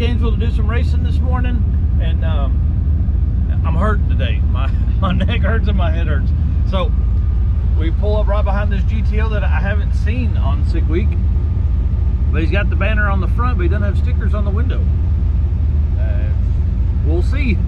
Gainesville to do some racing this morning, and I'm hurting today. My neck hurts and my head hurts. So we pull up right behind this GTO that I haven't seen on Sick Week. But he's got the banner on the front, but he doesn't have stickers on the window. We'll see.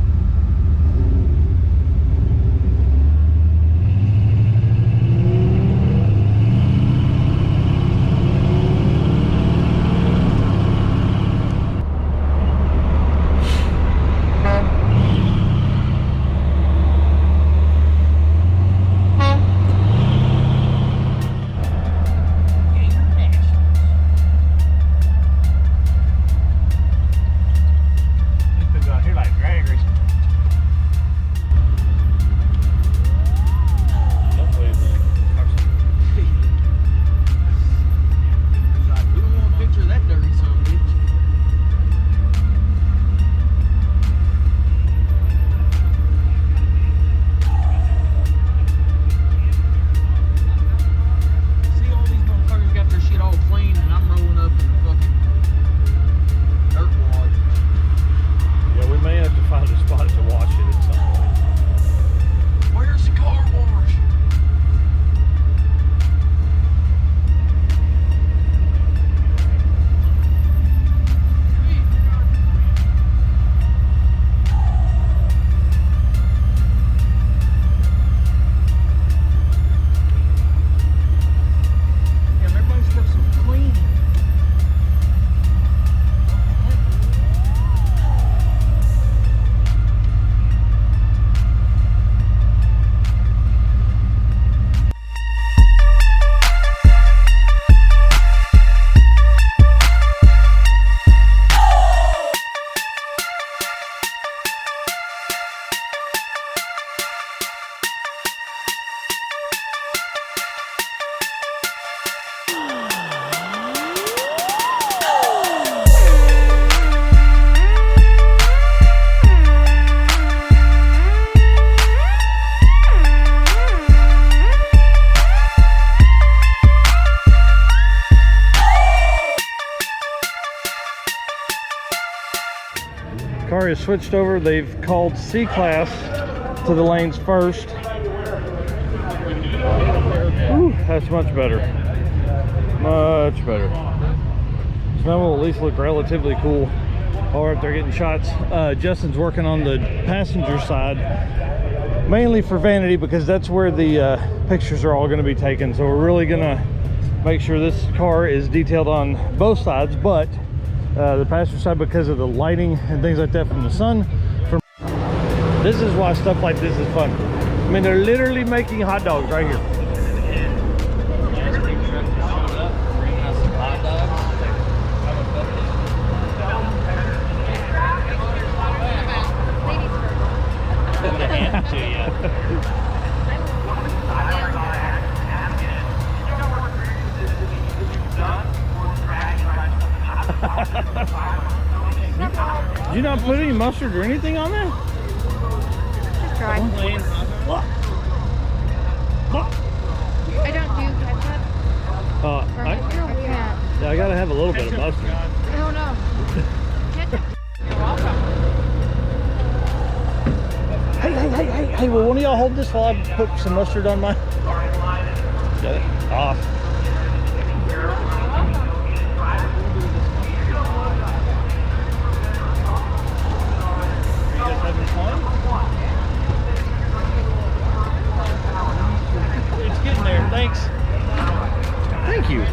Car is switched over. They've called C-Class to the lanes first. Whew, that's much better. Much better. So now we'll at least look relatively cool while we're up there getting shots. Justin's working on the passenger side, mainly for vanity, because that's where the pictures are all going to be taken. So we're really going to make sure this car is detailed on both sides, but the passenger side, because of the lighting and things like that from the sun. This is why stuff like this is fun. I mean, they're literally making hot dogs right here. Did you not put any mustard or anything on there? Just try. I don't do ketchup. I can't. Yeah, I gotta have a little bit of mustard. No, no. Ketchup. You're welcome. Hey, will one of y'all hold this while I put some mustard on mine? Got it? Awesome. It's getting there. Thanks. Thank you.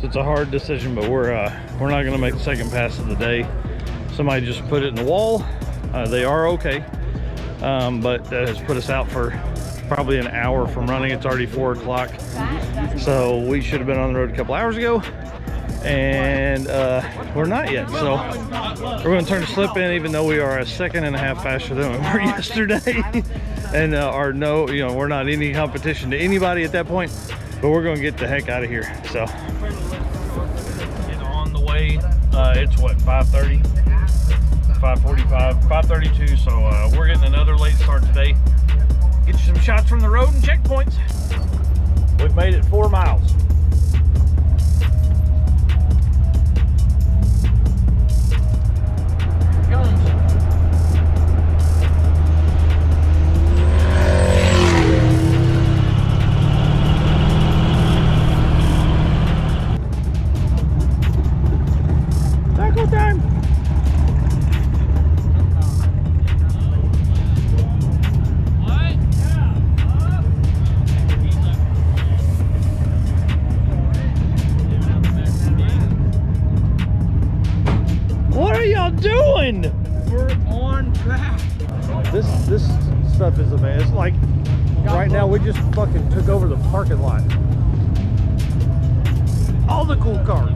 It's a hard decision, but we're not gonna make the second pass of the day. Somebody just put it in the wall. They are okay, but that has put us out for probably an hour from running. It's already 4 o'clock, so we should have been on the road a couple hours ago, and we're not yet. So we're going to turn the slip in, even though we are a second and a half faster than we were yesterday, and we're not any competition to anybody at that point. But we're going to get the heck out of here. So get on the way. It's what, 5:30, 5:45, 5:32. So we're getting another late start today. Get you some shots from the road and checkpoints. We've made it 4 miles. Time. What are y'all doing? We're on track. This stuff is amazing. It's like right now we just fucking took over the parking lot. All the cool cars.